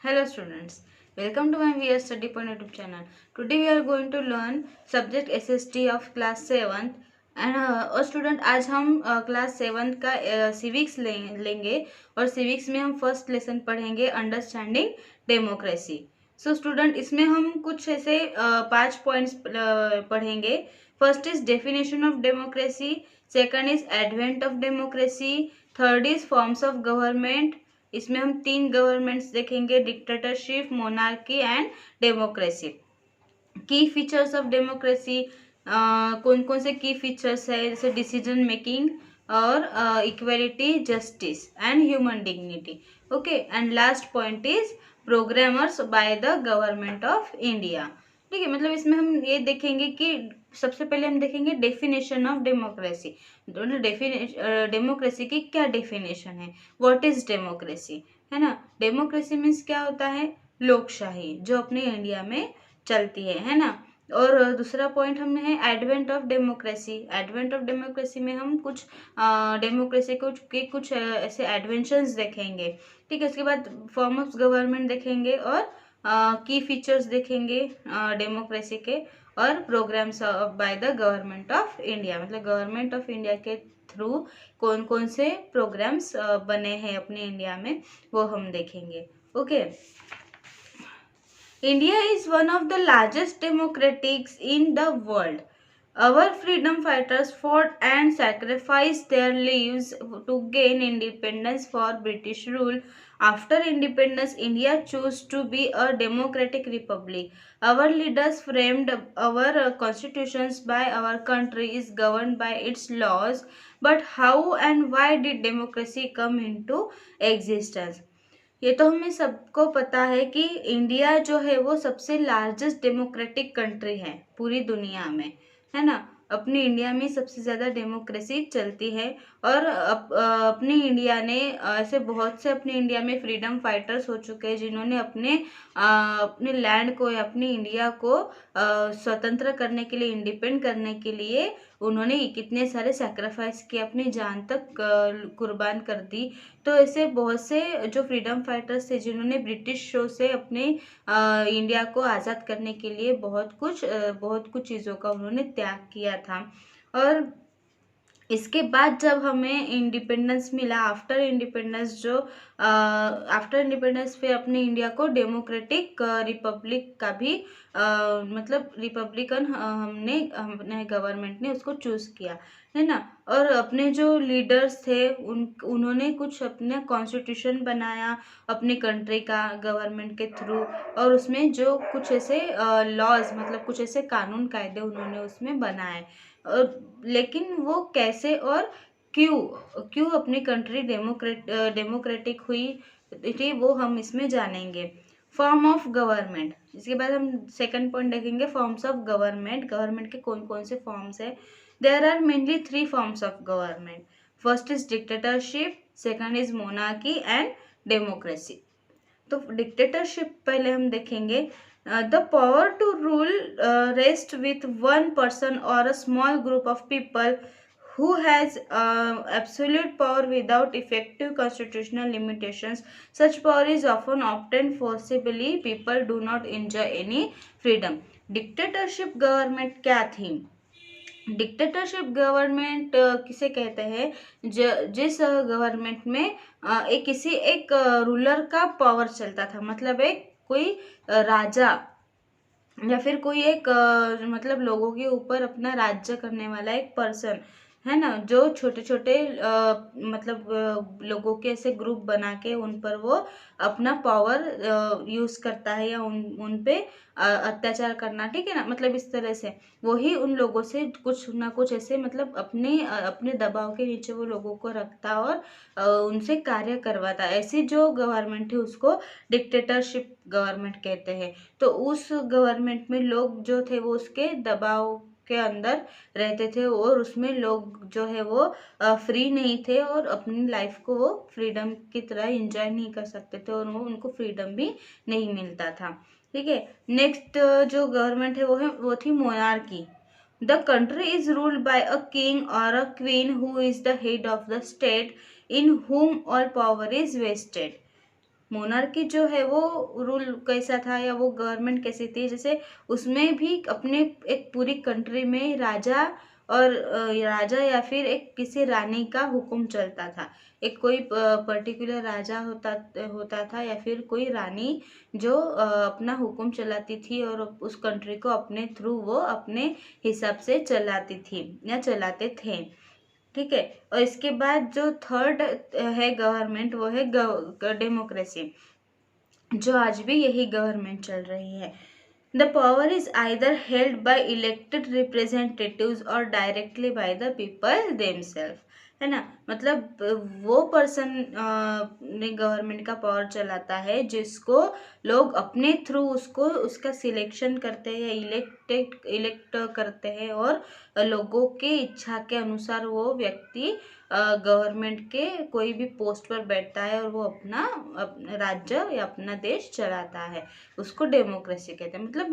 Hello students, welcome to my VS Study Point YouTube channel. Today we are going to learn subject SST of class 7th और student आज हम class 7th का civics लेंगे और civics में हम first lesson पढ़ेंगे understanding democracy. So student इसमें हम कुछ ऐसे 5 पॉइंट्स पढ़ेंगे। First is definition of democracy, second is advent of democracy, third is forms of government. इसमें हम 3 गवर्नमेंट्स देखेंगे, डिक्टेटरशिप, मोनार्की एंड डेमोक्रेसी। की फीचर्स ऑफ डेमोक्रेसी, कौन कौन से की फीचर्स है, जैसे डिसीजन मेकिंग और equality, justice and human dignity. Okay, and last point is programmers bye the government of India. ठीक है, मतलब इसमें हम ये देखेंगे कि सबसे पहले हम देखेंगे डेफिनेशन ऑफ डेमोक्रेसी। डेमोक्रेसी की क्या डेफिनेशन है, व्हाट इज डेमोक्रेसी, है ना। डेमोक्रेसी मीन्स क्या होता है, लोकशाही जो अपने इंडिया में चलती है ना। और दूसरा पॉइंट हमने है advent of democracy. Advent of democracy में हम कुछ डेमोक्रेसी के कुछ ऐसे एडवेंशंस देखेंगे। ठीक है, उसके बाद फॉर्म ऑफ गवर्नमेंट देखेंगे और की फीचर्स देखेंगे डेमोक्रेसी के, और programmes by the government of India, मतलब गवर्नमेंट ऑफ इंडिया के थ्रू कौन कौन से प्रोग्राम्स बने हैं अपने इंडिया में, वो हम देखेंगे। Okay, India is one of the largest democracies in the world. Our freedom fighters fought and sacrificed their lives to gain independence for British rule. After independence, India chose to be a democratic republic. Our leaders framed our constitutions by our country is governed by its laws. But how and why did democracy come into existence? ये तो हमें सबको पता है कि India जो है वो सबसे लार्जेस्ट डेमोक्रेटिक कंट्री है पूरी दुनिया में, है ना। अपनी इंडिया में सबसे ज़्यादा डेमोक्रेसी चलती है। और अपनी इंडिया ने ऐसे बहुत से अपने इंडिया में फ्रीडम फाइटर्स हो चुके हैं जिन्होंने अपने लैंड को या अपनी इंडिया को स्वतंत्र करने के लिए, इंडिपेंड करने के लिए उन्होंने कितने सारे सैक्रिफाइस किए, अपनी जान तक कुर्बान कर दी। तो ऐसे बहुत से जो फ्रीडम फाइटर्स थे जिन्होंने ब्रिटिश शो से अपने इंडिया को आज़ाद करने के लिए बहुत कुछ चीज़ों का उन्होंने त्याग किया था। और इसके बाद जब हमें इंडिपेंडेंस मिला, आफ्टर इंडिपेंडेंस फिर अपने इंडिया को डेमोक्रेटिक रिपब्लिक का भी मतलब रिपब्लिकन हमने गवर्नमेंट ने उसको चूज़ किया, है ना। और अपने जो लीडर्स थे उन्होंने कुछ अपना कॉन्स्टिट्यूशन बनाया अपनी कंट्री का गवर्नमेंट के थ्रू, और उसमें जो कुछ ऐसे लॉज, मतलब कुछ ऐसे कानून कायदे उन्होंने उसमें बनाए। लेकिन वो कैसे और क्यों क्यों अपनी कंट्री डेमोक्रेटिक हुई थी, वो हम इसमें जानेंगे। फॉर्म ऑफ गवर्नमेंट, इसके बाद हम सेकंड पॉइंट देखेंगे फॉर्म्स ऑफ गवर्नमेंट। गवर्नमेंट के कौन कौन से फॉर्म्स है। There are mainly 3 forms of government. First is dictatorship, second is monarchy and democracy. तो डिक्टेटरशिप पहले हम देखेंगे। The power to rule rest with one person और a small group of people who has absolute power without effective constitutional limitations. Such power is often obtained forcibly. People do not enjoy any freedom. Dictatorship government क्या थी। Dictatorship government किसे कहते हैं, जिस government में एक ruler का power चलता था, मतलब एक कोई राजा या फिर कोई एक मतलब लोगों के ऊपर अपना राज्य करने वाला एक पर्सन, है ना, जो छोटे छोटे मतलब लोगों के ऐसे ग्रुप बना के उन पर वो अपना पावर यूज करता है, या उन पे अत्याचार करना, ठीक है ना। मतलब इस तरह से वही उन लोगों से कुछ ना कुछ ऐसे मतलब अपने दबाव के नीचे वो लोगों को रखता और उनसे कार्य करवाता। ऐसी जो गवर्नमेंट है उसको डिक्टेटरशिप गवर्नमेंट कहते हैं। तो उस गवर्नमेंट में लोग जो थे वो उसके दबाव के अंदर रहते थे, और उसमें लोग जो है वो फ्री नहीं थे और अपनी लाइफ को वो फ्रीडम की तरह एंजॉय नहीं कर सकते थे, और वो उनको फ्रीडम भी नहीं मिलता था। ठीक है, नेक्स्ट जो गवर्नमेंट है वो थी monarchy. The country is ruled by a king और a queen who is the head of the state in whom all power is vested. Monarchy जो है वो रूल कैसा था या वो गवर्नमेंट कैसी थी, जैसे उसमें भी अपने एक पूरी कंट्री में राजा और राजा या फिर एक किसी रानी का हुक्म चलता था। एक कोई पर्टिकुलर राजा होता होता था या फिर कोई रानी जो अपना हुक्म चलाती थी और उस कंट्री को अपने थ्रू वो अपने हिसाब से चलाती थी या चलाते थे। ठीक है। और इसके बाद जो थर्ड है गवर्नमेंट, वो है डेमोक्रेसी, जो आज भी यही गवर्नमेंट चल रही है। The power is either held by elected representatives और directly by the people themselves, है ना। मतलब वो पर्सन ने गवर्नमेंट का पावर चलाता है जिसको लोग अपने थ्रू उसको उसका सिलेक्शन करते हैं, इलेक्ट करते हैं, और लोगों के इच्छा के अनुसार वो व्यक्ति गवर्नमेंट के कोई भी पोस्ट पर बैठता है और वो अपना राज्य या अपना देश चलाता है। उसको डेमोक्रेसी कहते हैं, मतलब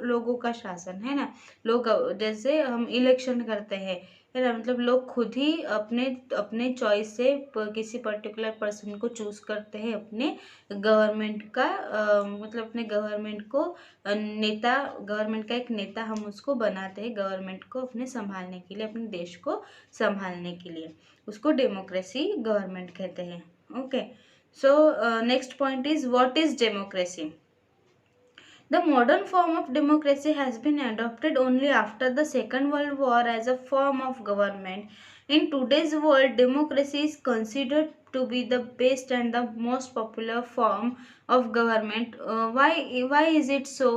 लोगों का शासन, है ना। लोग जैसे हम इलेक्शन करते हैं, है ना, मतलब लोग खुद ही अपने अपने चॉइस से किसी पर्टिकुलर पर्सन को चूज करते हैं अपने गवर्नमेंट का, मतलब अपने गवर्नमेंट को नेता, गवर्नमेंट का एक नेता हम उसको बनाते हैं गवर्नमेंट को अपने संभालने के लिए, अपने देश को संभालने के लिए। उसको डेमोक्रेसी गवर्नमेंट कहते हैं। Okay, so next point is what is democracy. The modern form of democracy has been adopted only after the Second World War as a form of government. In today's world, democracy is considered to be the best and the most popular form of government. Why is it so?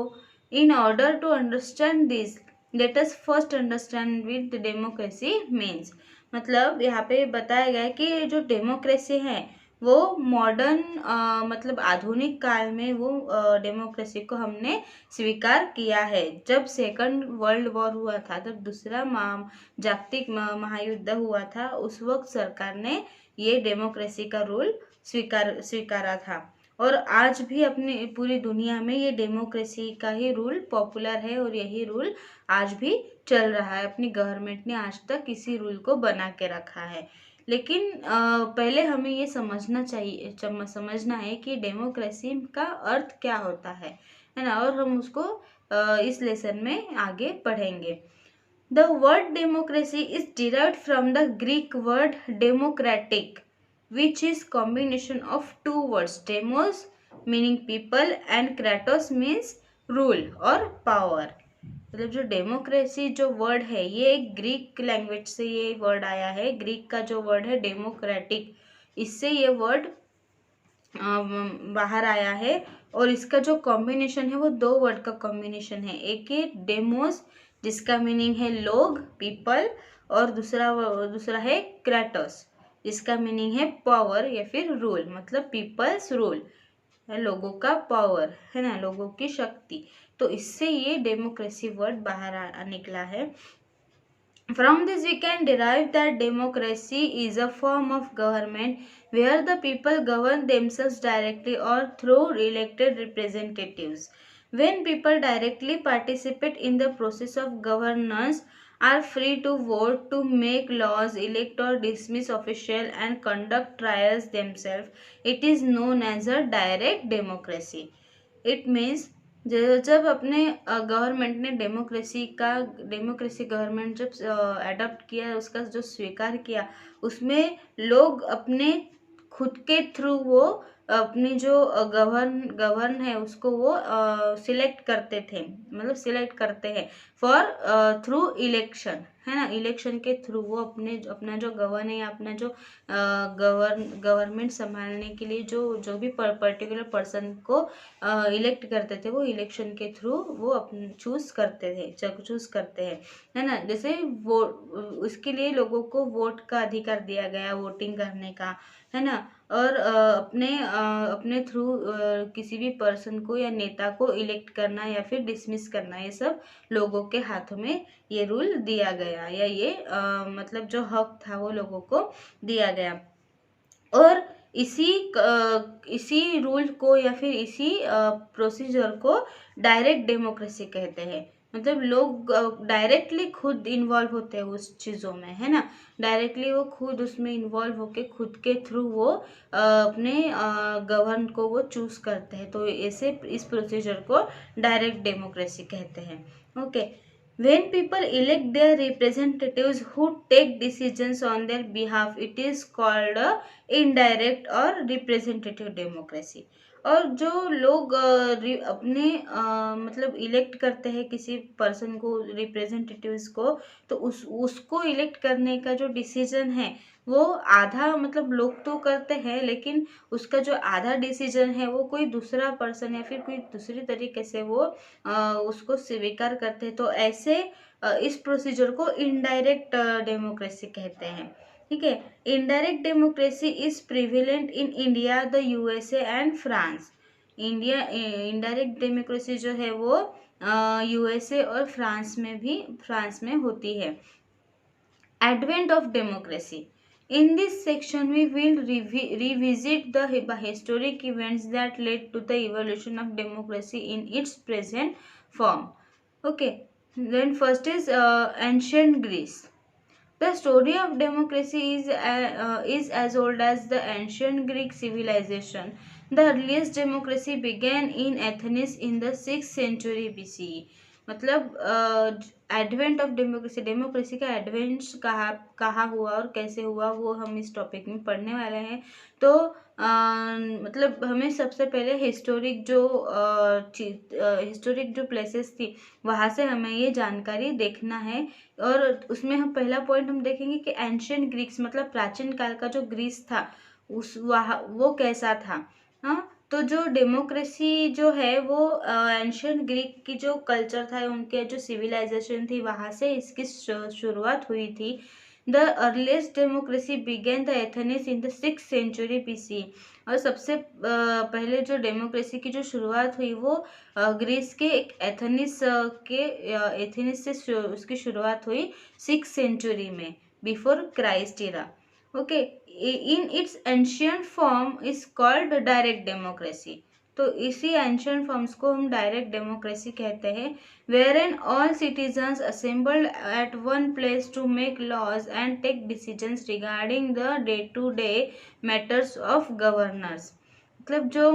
In order to understand this, let us first understand what the democracy means. मतलब यहाँ पे बताया गया है कि जो democracy है वो मॉडर्न मतलब आधुनिक काल में वो डेमोक्रेसी को हमने स्वीकार किया है। जब सेकंड वर्ल्ड वॉर हुआ था, जब दूसरा जागतिक महायुद्ध हुआ था, उस वक्त सरकार ने ये डेमोक्रेसी का रूल स्वीकारा था। और आज भी अपनी पूरी दुनिया में ये डेमोक्रेसी का ही रूल पॉपुलर है और यही रूल आज भी चल रहा है। अपनी गवर्नमेंट ने आज तक इसी रूल को बना के रखा है। लेकिन पहले हमें ये समझना है कि डेमोक्रेसी का अर्थ क्या होता है ना, और हम उसको इस लेसन में आगे पढ़ेंगे। The word democracy is derived from the Greek word democratic which is combination of two words, demos meaning people and kratos means rule और power। मतलब जो डेमोक्रेसी जो वर्ड है ये एक ग्रीक लैंग्वेज से ये वर्ड आया है। ग्रीक का जो वर्ड है डेमोक्रेटिक, इससे ये वर्ड बाहर आया है। और इसका जो कॉम्बिनेशन है वो दो वर्ड का कॉम्बिनेशन है। एक है डेमोस जिसका मीनिंग है लोग, पीपल, और दूसरा है क्रेटोस जिसका मीनिंग है पावर या फिर रूल, मतलब पीपल्स रूल है, लोगों का पावर, है ना, लोगों की शक्ति। तो इससे ये डेमोक्रेसी वर्ड बाहर निकला है। From this we can derive that democracy is a form of government where the people govern themselves directly or through elected representatives. When people directly participate in the process of governance, are free to vote, to make laws, elect or dismiss officials and conduct trials themselves, it is known as a direct democracy. It means जब अपने government ने democracy government जब adopt किया, उसका जो स्वीकार किया, उसमें लोग अपने खुद के थ्रू वो अपनी जो गवर्न है उसको वो सिलेक्ट करते थे, मतलब सिलेक्ट करते हैं फॉर थ्रू इलेक्शन, है ना। इलेक्शन के थ्रू वो अपना जो गवर्न है या अपना जो गवर्नमेंट संभालने के लिए जो भी पर्टिकुलर पर्सन को इलेक्ट करते थे, वो इलेक्शन के थ्रू वो चूज करते हैं, है ना। जैसे वो उसके लिए लोगों को वोट का अधिकार दिया गया, वोटिंग करने का, है ना। और अपने थ्रू किसी भी पर्सन को या नेता को इलेक्ट करना या फिर डिसमिस करना, ये सब लोगों के हाथों में ये रूल दिया गया, या ये मतलब जो हक था वो लोगों को दिया गया। और इसी रूल को या फिर इसी प्रोसीजर को डायरेक्ट डेमोक्रेसी कहते हैं। मतलब लोग डायरेक्टली खुद इन्वॉल्व होते हैं उस चीज़ों में, है ना। डायरेक्टली वो खुद उसमें इन्वॉल्व होके खुद के थ्रू वो अपने गवर्न को वो चूज करते हैं, तो ऐसे इस प्रोसीजर को डायरेक्ट डेमोक्रेसी कहते हैं। Okay, when people elect their representatives who take decisions on their behalf, it is called a indirect or representative democracy। और जो लोग अपने मतलब इलेक्ट करते हैं किसी पर्सन को, रिप्रेजेंटेटिव्स को, तो उसको इलेक्ट करने का जो डिसीजन है वो आधा, मतलब लोग तो करते हैं, लेकिन उसका जो आधा डिसीजन है वो कोई दूसरा पर्सन या फिर कोई दूसरी तरीके से वो उसको स्वीकार करते हैं। तो ऐसे इस प्रोसीजर को इनडायरेक्ट डेमोक्रेसी कहते हैं। ठीक है। Indirect democracy is prevalent in India, the USA and France. India indirect democracy जो है वो यूएसए और फ्रांस में होती है। Advent of democracy. In this section, we will revisit the historic events that led to the evolution of democracy in its present form. Okay, then first is ancient Greece. The story of democracy is as old as the ancient Greek civilization. The earliest democracy began in Athens in the 6th century BCE. मतलब advent of democracy, democracy का advent कहाँ हुआ और कैसे हुआ वो हम इस टॉपिक में पढ़ने वाले हैं। तो मतलब हमें सबसे पहले हिस्टोरिक जो प्लेसेस थी वहाँ से हमें ये जानकारी देखना है। और उसमें हम पहला पॉइंट हम देखेंगे कि एंशियंट ग्रीक्स, मतलब प्राचीन काल का जो ग्रीस था उस वहाँ वो कैसा था। हाँ, तो जो डेमोक्रेसी जो है वो एंशियंट ग्रीक की जो कल्चर था, उनके जो सिविलाइजेशन थी वहाँ से इसकी शुरुआत हुई थी। The earliest democracy began the Athens in the 6th century BC। और सबसे पहले जो डेमोक्रेसी की जो शुरुआत हुई वो ग्रीस के एक एथेनिस से उसकी शुरुआत हुई 6th सेंचुरी में, before Christ era. Okay, in its ancient form is called direct democracy. तो इसी एंशियंट फॉर्म्स को हम डायरेक्ट डेमोक्रेसी कहते हैं। Where an all citizens assembled at one place to make laws and take decisions regarding the day to day matters of governors. मतलब जो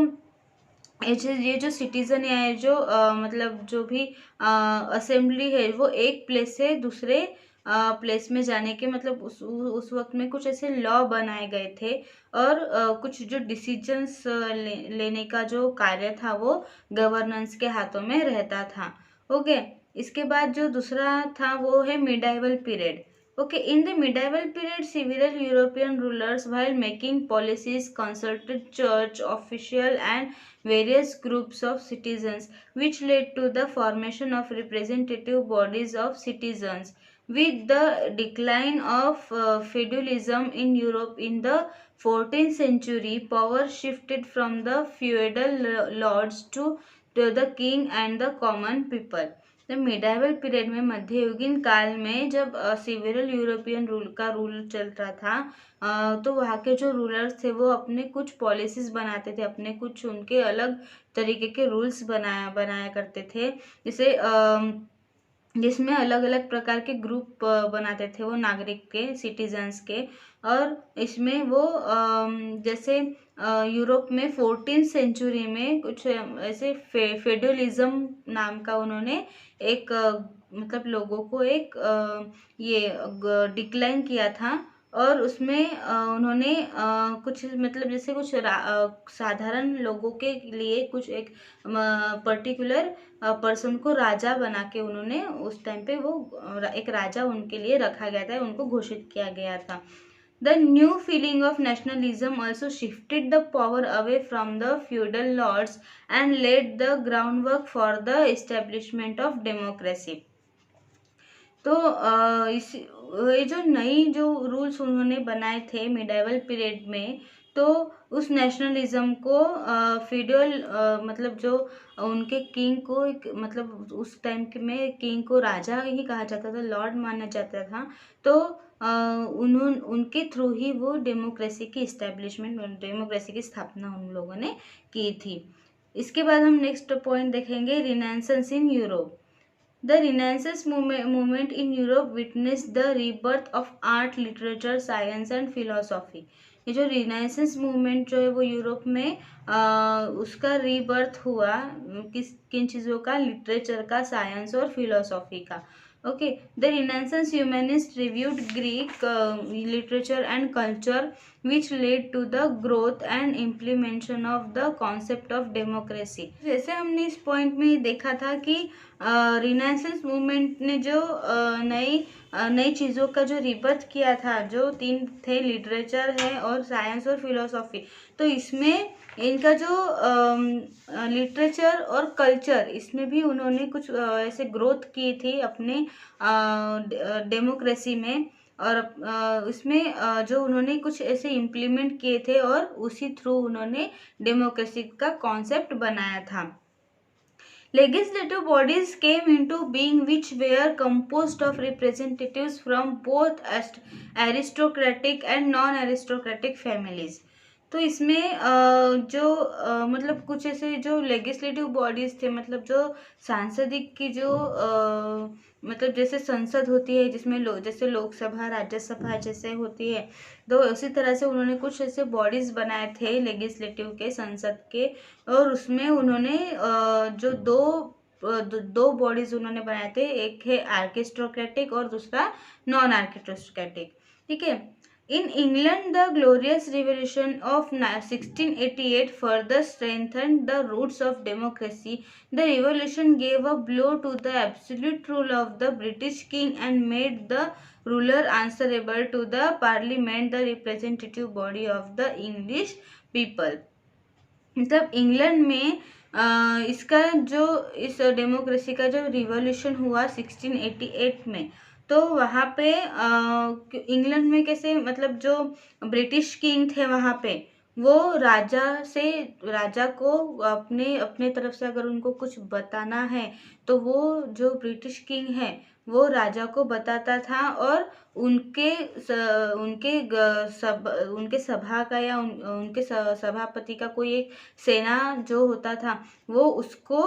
ये जो सिटीजन है, जो मतलब जो भी असेंबली है, वो एक प्लेस से दूसरे प्लेस में जाने के, मतलब उस वक्त में कुछ ऐसे लॉ बनाए गए थे। और कुछ जो डिसीजंस लेने का जो कार्य था वो गवर्नेंस के हाथों में रहता था। ओके, इसके बाद जो दूसरा था वो है medieval period. Okay, in the medieval period, several European rulers, while making policies, consulted church official and various groups of citizens, which led to the formation of representative bodies of citizens. With the decline of feudalism in Europe in the 14th century, power shifted from the feudal lords to the king and the common people. तो medieval period में, मध्ययुगीन काल में, जब civil European rule चल रहा था, तो वहाँ के जो रूलर्स थे वो अपने कुछ पॉलिसीज बनाते थे, अपने कुछ उनके अलग तरीके के रूल्स बनाया करते थे। जैसे जिसमें अलग अलग प्रकार के ग्रुप बनाते थे वो नागरिक के, सिटीजन्स के। और इसमें वो जैसे यूरोप में 14th सेंचुरी में कुछ ऐसे फेडरलिज्म नाम का उन्होंने एक मतलब लोगों को एक ये डिक्लाइन किया था। और उसमें उन्होंने कुछ, मतलब जैसे कुछ साधारण लोगों के लिए कुछ एक पर्टिकुलर पर्सन को राजा बना के उन्होंने उस टाइम पे वो एक राजा उनके लिए रखा गया था, उनको घोषित किया गया था। The new feeling of nationalism also shifted the power away from the feudal lords and laid the groundwork for the establishment of democracy. तो ये जो नई जो रूल्स उन्होंने बनाए थे मिडाइवल पीरियड में, तो उस नेशनलिज्म को फ्यूडल, मतलब जो उनके किंग को मतलब उस टाइम के में किंग को राजा ही कहा जाता था, लॉर्ड माना जाता था। तो उनके थ्रू ही वो डेमोक्रेसी की स्थापना उन लोगों ने की थी। इसके बाद हम नेक्स्ट पॉइंट देखेंगे, renaissance in Europe. The Renaissance movement in Europe witnessed the rebirth of art, literature, science and philosophy. ये जो रिनाइसेंस मूवमेंट जो है वो यूरोप में उसका रीबर्थ हुआ, किस किन चीज़ों का, लिटरेचर का, साइंस और फिलोसॉफी का. Okay. The renaissance humanist reviewed Greek literature and culture which led to the growth and implementation of the concept of democracy. जैसे हमने इस पॉइंट में देखा था कि रिनाइसेंस मूवमेंट ने जो नई चीज़ों का जो रिबर्थ किया था, जो तीन थे, लिटरेचर है और साइंस और फिलोसॉफी, तो इसमें इनका जो लिटरेचर और कल्चर, इसमें भी उन्होंने कुछ ऐसे ग्रोथ की थी अपने डेमोक्रेसी में, और उसमें जो उन्होंने कुछ ऐसे इम्प्लीमेंट किए थे और उसी थ्रू उन्होंने डेमोक्रेसी का कॉन्सेप्ट बनाया था. Legislative bodies came into being which were composed of representatives from both aristocratic and non-aristocratic families. तो इसमें जो मतलब कुछ ऐसे जो लेजिस्लेटिव बॉडीज थे, मतलब जो सांसदिक की जो मतलब जैसे संसद होती है जिसमें जैसे लोकसभा, राज्यसभा जैसे होती है, तो उसी तरह से उन्होंने कुछ ऐसे बॉडीज बनाए थे लेजिस्लेटिव के, संसद के, और उसमें उन्होंने जो दो बॉडीज उन्होंने बनाए थे, एक है आर्किस्टोक्रेटिक और दूसरा नॉन आर्किस्टोक्रेटिक. ठीक है. In England, the Glorious Revolution of 1688 further strengthened the roots of democracy. The revolution gave a blow to the absolute rule of the British king and made the ruler answerable to the parliament, the representative body of the English people. मतलब England में इसका जो इस democracy का जो revolution हुआ 1688 में, तो वहाँ पे इंग्लैंड में कैसे, मतलब जो ब्रिटिश किंग थे वहाँ पे, वो राजा को अपने अपने तरफ से अगर उनको कुछ बताना है, तो वो जो ब्रिटिश किंग है वो राजा को बताता था, और उनके सभा का या उनके सभापति का कोई एक सेना जो होता था, वो उसको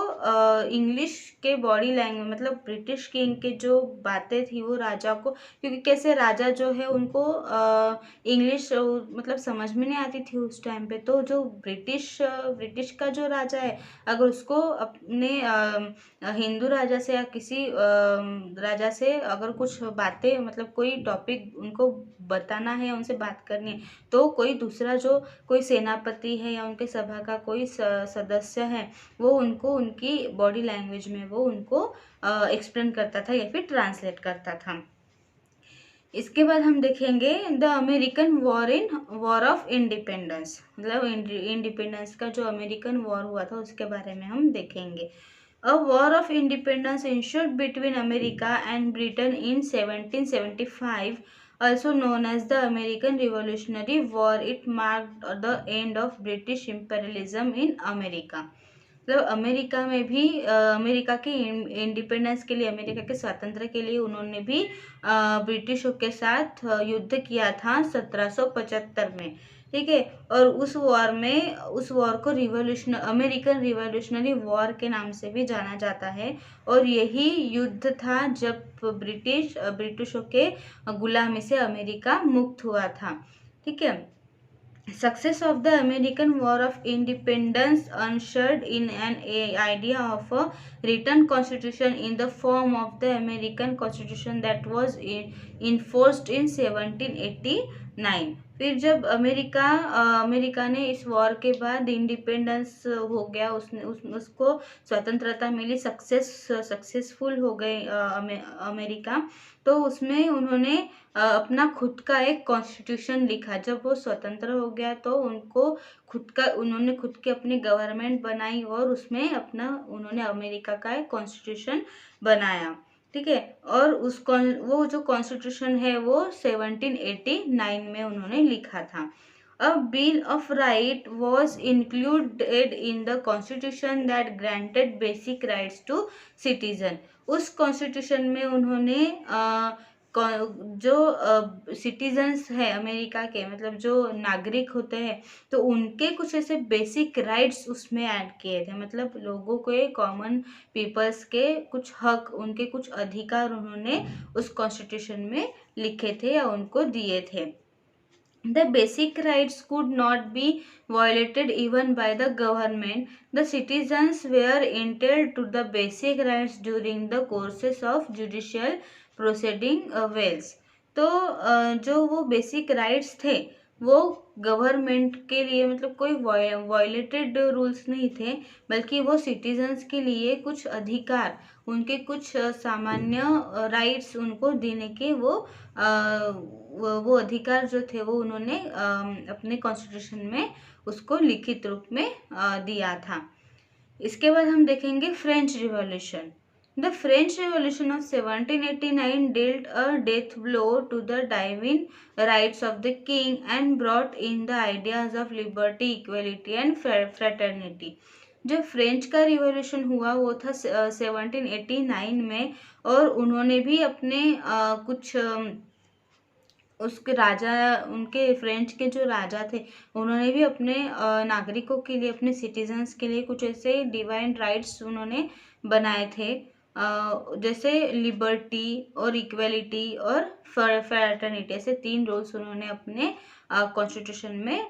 इंग्लिश के बॉडी लैंग्वेज, मतलब ब्रिटिश किंग के जो बातें थी वो राजा को, क्योंकि कैसे राजा जो है उनको इंग्लिश मतलब समझ में नहीं आती थी उस टाइम पे, तो जो ब्रिटिश का जो राजा है, अगर उसको अपने हिंदू राजा से या किसी राजा से अगर कुछ बातें, मतलब कोई टॉपिक उनको बताना है, उनसे बात करनी है, तो कोई दूसरा जो कोई सेनापति है या उनके सभा का कोई सदस्य है, वो उनको उनकी बॉडी लैंग्वेज में वो उनको एक्सप्लेन करता था या फिर ट्रांसलेट करता था. इसके बाद हम देखेंगे the American war of independence, मतलब इंडिपेंडेंस का जो अमेरिकन वॉर हुआ था उसके बारे में हम देखेंगे. A war of independence ensued between America and Britain in 1775, also known as the American Revolutionary War. It marked the end of British imperialism in America. मतलब अमेरिका में भी अमेरिका के इंडिपेंडेंस के लिए, अमेरिका के स्वातंत्र्य के लिए उन्होंने भी ब्रिटिशों के साथ युद्ध किया था 1775 में. ठीक है. और उस वॉर को अमेरिकन रिवॉल्यूशनरी वॉर के नाम से भी जाना जाता है, और यही युद्ध था जब ब्रिटिशों के गुलामी से अमेरिका मुक्त हुआ था. ठीक है. Success of the American War of Independence ushered in an idea of a written constitution in the form of the American Constitution that was enforced in 1789. फिर जब अमेरिका ने इस वॉर के बाद इंडिपेंडेंस हो गया, उसको स्वतंत्रता मिली, सक्सेसफुल हो गए अमेरिका, तो उसमें उन्होंने अपना खुद का एक कॉन्स्टिट्यूशन लिखा. जब वो स्वतंत्र हो गया तो उन्होंने खुद की अपनी गवर्नमेंट बनाई, और उसमें उन्होंने अमेरिका का एक कॉन्स्टिट्यूशन बनाया. ठीक है. और वो जो कॉन्स्टिट्यूशन है वो 1789 में उन्होंने लिखा था. A Bill of Right was included in the Constitution that granted basic rights to citizen. उस कॉन्स्टिट्यूशन में उन्होंने जो सिटीजन्स है अमेरिका के, मतलब जो नागरिक होते हैं, तो उनके कुछ ऐसे बेसिक राइट्स उसमें ऐड किए थे। मतलब लोगों के, कॉमन पीपल्स के कुछ हक, उनके कुछ अधिकार उन्होंने उस कॉन्स्टिट्यूशन में लिखे थे या उनको दिए थे। The basic rights could not be violated even by the government. The citizens were entitled to the basic rights during the courses of judicial proceeding wells. तो जो वो बेसिक राइट्स थे वो गवर्नमेंट के लिए, मतलब कोई वायलेटेड रूल्स नहीं थे, बल्कि वो सिटीजन्स के लिए कुछ अधिकार, उनके कुछ सामान्य राइट्स उनको देने के वो अधिकार जो थे वो उन्होंने अपने कॉन्स्टिट्यूशन में उसको लिखित रूप में दिया था। इसके बाद हम देखेंगे French revolution. The French revolution of 1789 dealt a death blow to the divine rights of the king and brought in the ideas of liberty, equality and fraternity. जो फ्रेंच का रिवॉल्यूशन हुआ वो था 1789 में, और उन्होंने भी अपने कुछ उसके राजा, उनके फ्रेंच के जो राजा थे, उन्होंने भी अपने नागरिकों के लिए, अपने सिटीजन्स के लिए कुछ ऐसे डिवाइन राइट्स उन्होंने बनाए थे, जैसे लिबर्टी और इक्वलिटी और फ्रैटर्निटी, ऐसे 3 रूल्स उन्होंने अपने कॉन्स्टिट्यूशन में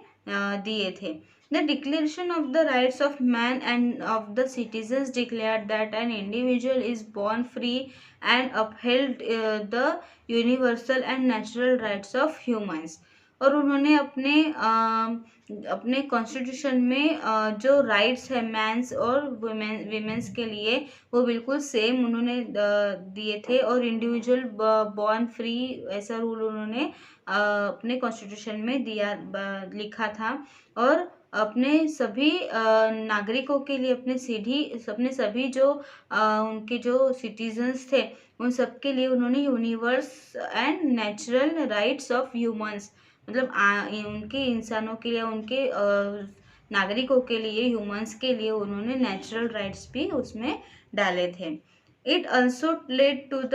दिए थे। The Declaration of the Rights of Man and of the Citizens declared that an individual is born free and upheld the universal and natural rights of humans. और उन्होंने अपने कॉन्स्टिट्यूशन में जो राइट्स है मैंस और वीमेंस के लिए, वो बिल्कुल सेम उन्होंने दिए थे। और इंडिविजुअल बॉर्न फ्री, ऐसा रूल उन्होंने अपने कॉन्स्टिट्यूशन में लिखा था। और अपने सभी नागरिकों के लिए, अपने सभी जो उनके जो सिटीजन्स थे, उन सब के लिए उन्होंने universe and natural rights of humans, मतलब उनके इंसानों के लिए, उनके नागरिकों के लिए, ह्यूमंस के लिए उन्होंने नेचुरल राइट्स भी उसमें डाले थे। It also led to the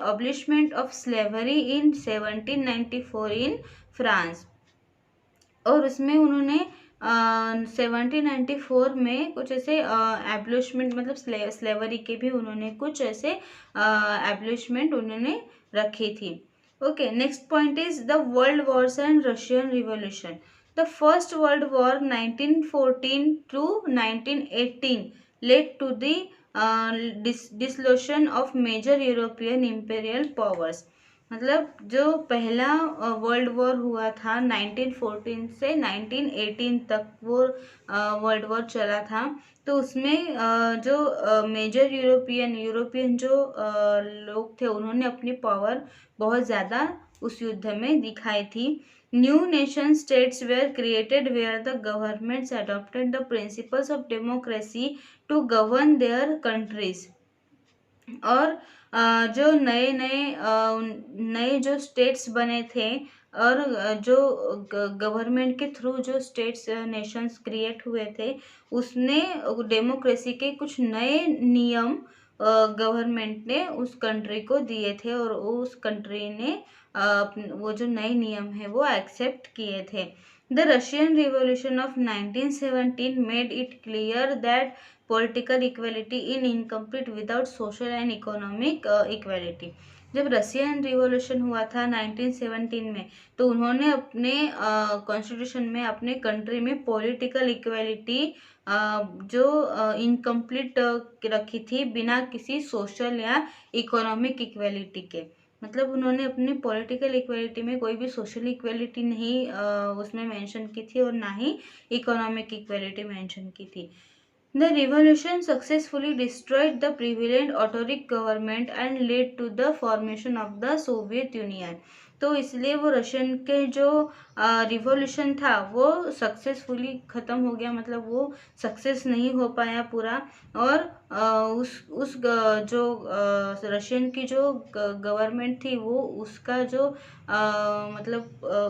abolishment of slavery in 1794 in France. और उसमें उन्होंने 1794 में कुछ ऐसे एब्लिशमेंट, मतलब स्लेवरी के भी उन्होंने कुछ ऐसे एब्लिशमेंट उन्होंने रखी थी। Okay, next point is the world Wars and Russian revolution. The first world war 1914 to 1918 led to the dissolution of major European imperial powers। मतलब जो पहला वर्ल्ड वॉर हुआ था 1914 से 1918 तक, वो वर्ल्ड वॉर चला था। तो उसमें जो मेजर यूरोपियन जो लोग थे, उन्होंने अपनी पावर बहुत ज़्यादा उस युद्ध में दिखाई थी। New nation states were created where the governments adopted the principles of democracy to govern their countries. और जो नए जो स्टेट्स बने थे, और जो गवर्नमेंट के थ्रू जो स्टेट्स नेशंस क्रिएट हुए थे, उसने डेमोक्रेसी के कुछ नए नियम गवर्नमेंट ने उस कंट्री को दिए थे, और उस कंट्री ने वो जो नए नियम है वो एक्सेप्ट किए थे। The Russian revolution of 1917 made it clear that political equality in incomplete without social and economic equality. जब रशियन रिवॉल्यूशन हुआ था 1917 में, तो उन्होंने अपने कॉन्स्टिट्यूशन में, अपने कंट्री में पॉलिटिकल इक्वलिटी जो इनकम्प्लीट रखी थी, बिना किसी सोशल या इकोनॉमिक इक्वलिटी के। मतलब उन्होंने अपनी पॉलिटिकल इक्वलिटी में कोई भी सोशल इक्वलिटी नहीं उसमें मेंशन की थी, और ना ही इकोनॉमिक इक्वलिटी मेंशन की थी। The revolution successfully destroyed the prevalent authoritative government and led to the formation of the Soviet Union। तो इसलिए वो रशियन के जो रिवॉल्यूशन था वो सक्सेसफुली ख़त्म हो गया, मतलब वो सक्सेस नहीं हो पाया पूरा। और जो रशियन की जो गवर्नमेंट थी, वो उसका जो मतलब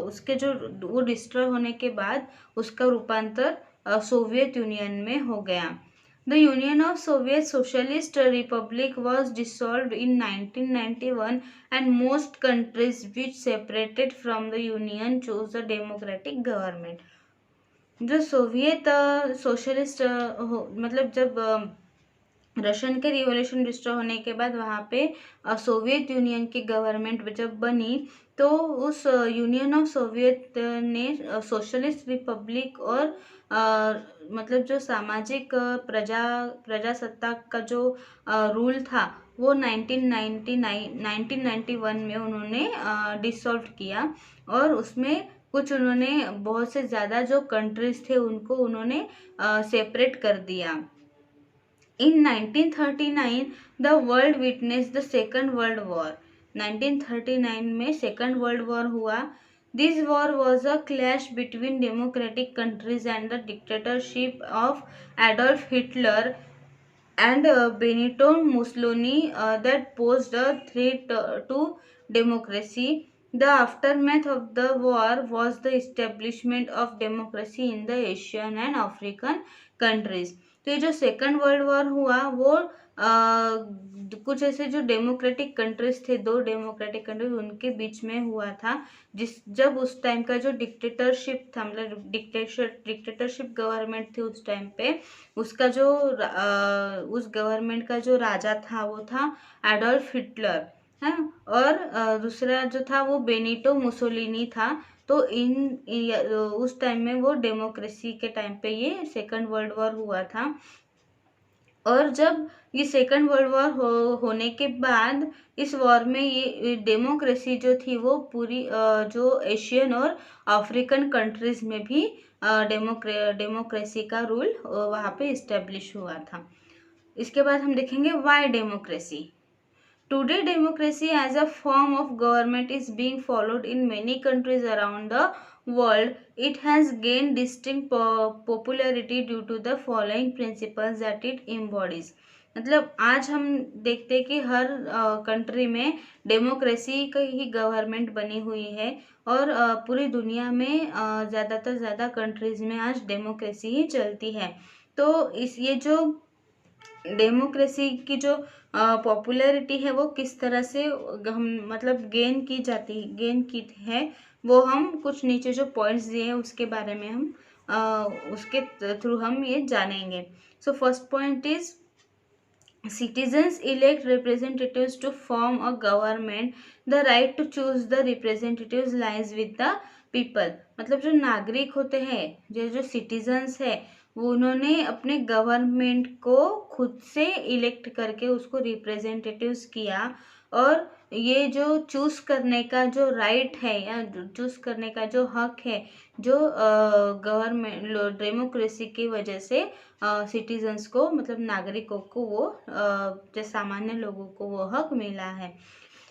उसके जो वो डिस्ट्रॉय होने के बाद उसका रूपांतर सोवियत यूनियन में हो गया। The Union of Soviet Socialist Republic was dissolved in 1991 and most countries which separated from the Union chose a democratic government. जो सोवियत सोशलिस्ट मतलब जब रशियन के रिवॉल्यूशन डिस्ट्रॉय होने के बाद वहाँ पे सोवियत यूनियन की गवर्नमेंट जब बनी तो उस यूनियन ऑफ सोवियत ने सोशलिस्ट रिपब्लिक और मतलब जो सामाजिक प्रजासत्ताक का जो रूल था वो 1991 में उन्होंने डिसॉल्व किया और उसमें कुछ उन्होंने बहुत से ज़्यादा जो कंट्रीज थे उनको उन्होंने सेपरेट कर दिया. In 1939, the world witnessed the Second World War. 1939 में Second World War हुआ. This war was a clash between democratic countries and the dictatorship of Adolf Hitler and Benito Mussolini that posed a threat to democracy. The aftermath of the war was the establishment of democracy in the Asian and African countries. तो ये जो second world war हुआ वो कुछ ऐसे जो democratic countries थे, दो डेमोक्रेटिक कंट्रीज उनके बीच में हुआ था. जब उस टाइम का जो डिक्टेटरशिप था, मतलब डिक्टेटरशिप गवर्नमेंट थी उस टाइम पे, उसका जो उस गवर्नमेंट का जो राजा था वो था एडोल्फ हिटलर है, और दूसरा जो था वो बेनिटो मुसोलिनी था. तो उस टाइम में वो डेमोक्रेसी के टाइम पे ये सेकंड वर्ल्ड वॉर हुआ था. और जब ये सेकंड वर्ल्ड वॉर होने के बाद इस वॉर में ये डेमोक्रेसी जो थी वो पूरी जो एशियन और अफ्रीकन कंट्रीज में भी डेमोक्रेसी का रूल वहाँ पे इस्टेब्लिश हुआ था. इसके बाद हम देखेंगे Y democracy. Today, democracy as a form of government is being followed in many countries around the world. It has gained distinct popularity due to the following principles that it embodies. मतलब आज हम देखते हैं कि हर country में democracy की ही government बनी हुई है और पूरी दुनिया में ज़्यादातर ज़्यादा कंट्रीज़ में आज डेमोक्रेसी ही चलती है. तो ये जो डेमोक्रेसी की जो पॉपुलैरिटी है वो किस तरह से हम मतलब गेन की है, वो हम कुछ नीचे जो पॉइंट्स दिए हैं उसके बारे में हम उसके थ्रू हम ये जानेंगे. So first point is citizens elect representatives to form a government. The right to choose the representatives lies with the people. मतलब जो नागरिक होते हैं, जो सिटीजन्स है, वो उन्होंने अपने गवर्नमेंट को खुद से इलेक्ट करके उसको रिप्रेजेंटेटिव्स किया. और ये जो चूज करने का जो राइट है या चूज करने का जो हक है, जो गवर्नमेंट डेमोक्रेसी की वजह से सिटीजन्स को मतलब नागरिकों को वो जो सामान्य लोगों को वो हक मिला है.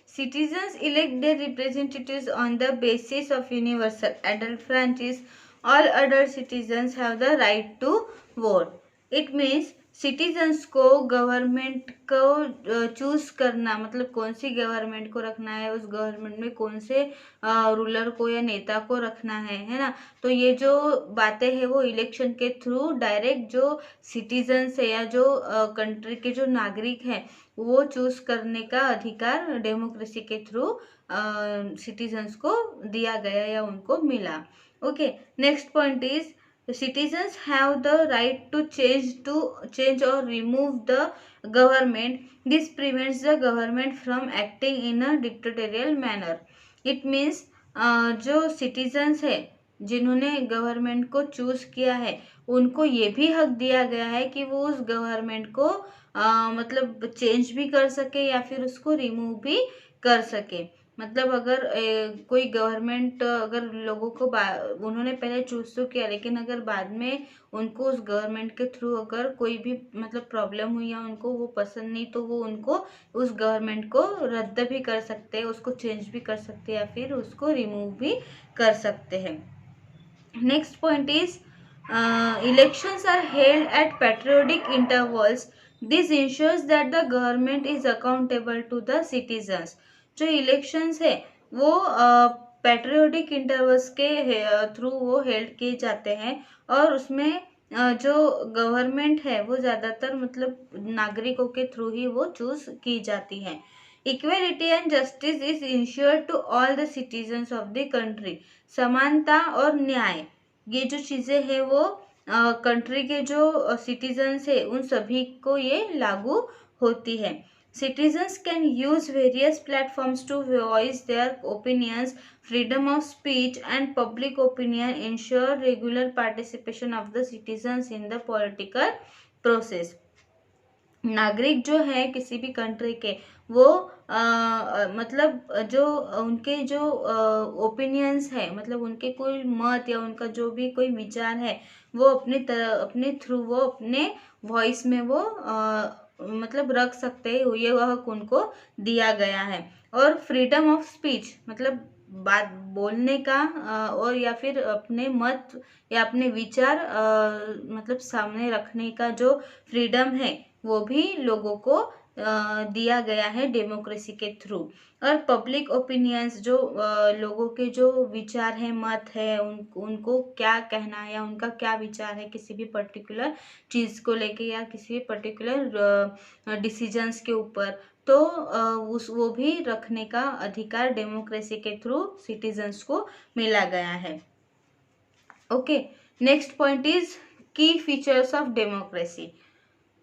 Citizens elect their representatives on the basis of universal adult franchise. All adult citizens have the right to vote. It means citizens को गवर्नमेंट को चूज करना, मतलब कौन सी गवर्नमेंट को रखना है, उस गवर्नमेंट में कौन से रूलर को या नेता को रखना है ना. तो ये जो बातें हैं वो इलेक्शन के थ्रू डायरेक्ट जो सिटीजन्स है या जो कंट्री के जो नागरिक हैं वो चूज करने का अधिकार डेमोक्रेसी के थ्रू सिटीजन्स को दिया गया या उनको मिला. Okay, next point is citizens have the right to change or remove the government. This prevents the government from acting in a dictatorial manner. It means जो citizens है जिन्होंने गवर्नमेंट को चूज किया है उनको ये भी हक दिया गया है कि वो उस गवर्नमेंट को मतलब चेंज भी कर सके या फिर उसको रिमूव भी कर सके. मतलब अगर कोई गवर्नमेंट अगर लोगों को उन्होंने पहले चूज तो किया, लेकिन अगर बाद में उनको उस गवर्नमेंट के थ्रू अगर कोई भी मतलब प्रॉब्लम हुई या उनको वो पसंद नहीं, तो वो उनको उस गवर्नमेंट को रद्द भी कर सकते हैं, उसको चेंज भी कर सकते हैं या फिर उसको रिमूव भी कर सकते हैं. Next point is elections are held at periodic intervals. This ensures that the government is accountable to the citizens. जो इलेक्शंस है वो पेट्रियोटिक इंटरवल्स के थ्रू वो हेल्ड किए जाते हैं और उसमें जो गवर्नमेंट है वो ज़्यादातर मतलब नागरिकों के थ्रू ही वो चूज की जाती है। Equality and justice is ensured to all the citizens of the country. समानता और न्याय, ये जो चीज़ें हैं वो कंट्री के जो सिटीजन्स है उन सभी को ये लागू होती है। Citizens can use various platforms to voice their opinions. Freedom of speech and public opinion ensure regular participation of the citizens in the political process. नागरिक जो है किसी भी कंट्री के वो मतलब जो उनके जो ओपिनियंस है, मतलब उनके कोई मत या उनका जो भी कोई विचार है वो अपने थ्रू वो अपने वॉइस में वो मतलब रख सकते हैं, ये हक उनको दिया गया है। और फ्रीडम ऑफ स्पीच मतलब बात बोलने का और या फिर अपने मत या अपने विचार मतलब सामने रखने का जो फ्रीडम है वो भी लोगों को दिया गया है डेमोक्रेसी के थ्रू। और पब्लिक ओपिनियंस जो लोगों के जो विचार है, मत है, उनको क्या कहना है या उनका क्या विचार है किसी भी पर्टिकुलर चीज़ को लेके या किसी भी पर्टिकुलर डिसीजंस के ऊपर, तो उस वो भी रखने का अधिकार डेमोक्रेसी के थ्रू सिटीजन्स को मिला गया है। ओके, नेक्स्ट पॉइंट इज की features of democracy.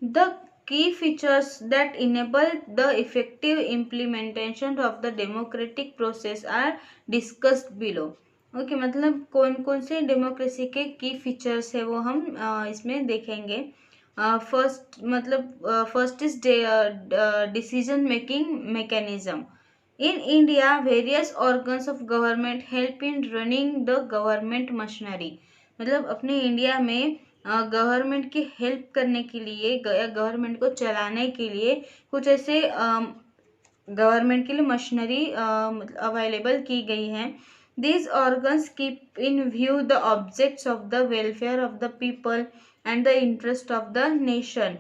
The key features that enable the effective implementation of the democratic process are discussed below. Okay, मतलब कौन कौन से डेमोक्रेसी के की फीचर्स है वो हम इसमें देखेंगे। First is decision making mechanism. In India various organs of government help in running the government machinery. मतलब अपने इंडिया में गवर्नमेंट की हेल्प करने के लिए, गवर्नमेंट को चलाने के लिए कुछ ऐसे गवर्नमेंट के लिए मशीनरी अवेलेबल की गई है। These organs keep in view the objects of the welfare of the people and the interest of the nation.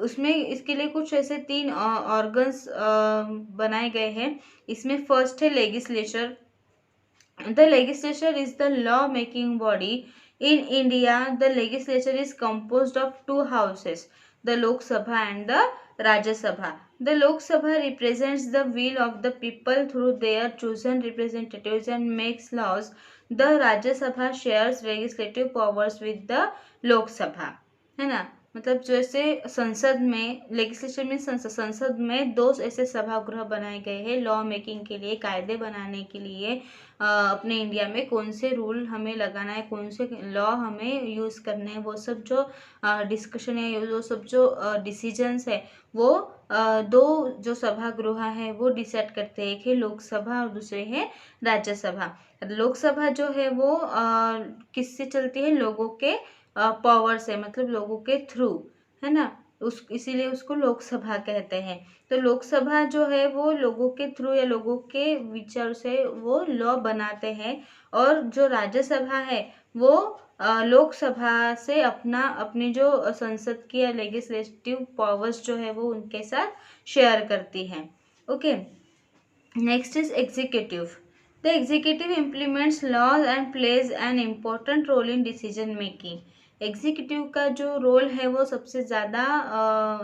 उसमें इसके लिए कुछ ऐसे 3 ऑर्गन्स बनाए गए हैं। इसमें फर्स्ट है legislature. The legislature is the law making body. In India, the legislature is composed of 2 houses, the Lok Sabha and the Rajya Sabha. The Lok Sabha represents the will of the people through their chosen representatives and makes laws. The Rajya Sabha shares legislative powers with the Lok Sabha, है ना। मतलब जैसे संसद में, legislature में संसद में 2 ऐसे सभागृह बनाए गए हैं लॉ मेकिंग के लिए, कायदे बनाने के लिए। अपने इंडिया में कौन से रूल हमें लगाना है, कौन से लॉ हमें यूज़ करने हैं, वो सब जो डिस्कशन है, वो सब जो डिसीजंस है वो 2 जो सभागृह है वो डिसाइड करते हैं। एक है लोकसभा और दूसरे है राज्यसभा। लोकसभा जो है वो किससे चलती है, लोगों के पावर से, मतलब लोगों के थ्रू, है ना। इसीलिए उसको लोकसभा कहते हैं। तो लोकसभा जो है वो लोगों के थ्रू या लोगों के विचार से वो लॉ बनाते हैं। और जो राज्यसभा है वो लोकसभा से अपनी जो संसद की या लेजिस्लेटिव पावर्स जो है वो उनके साथ शेयर करती है। Okay, next is executive. The executive implements laws and plays an important role in decision making. Executive का जो रोल है वो सबसे ज़्यादा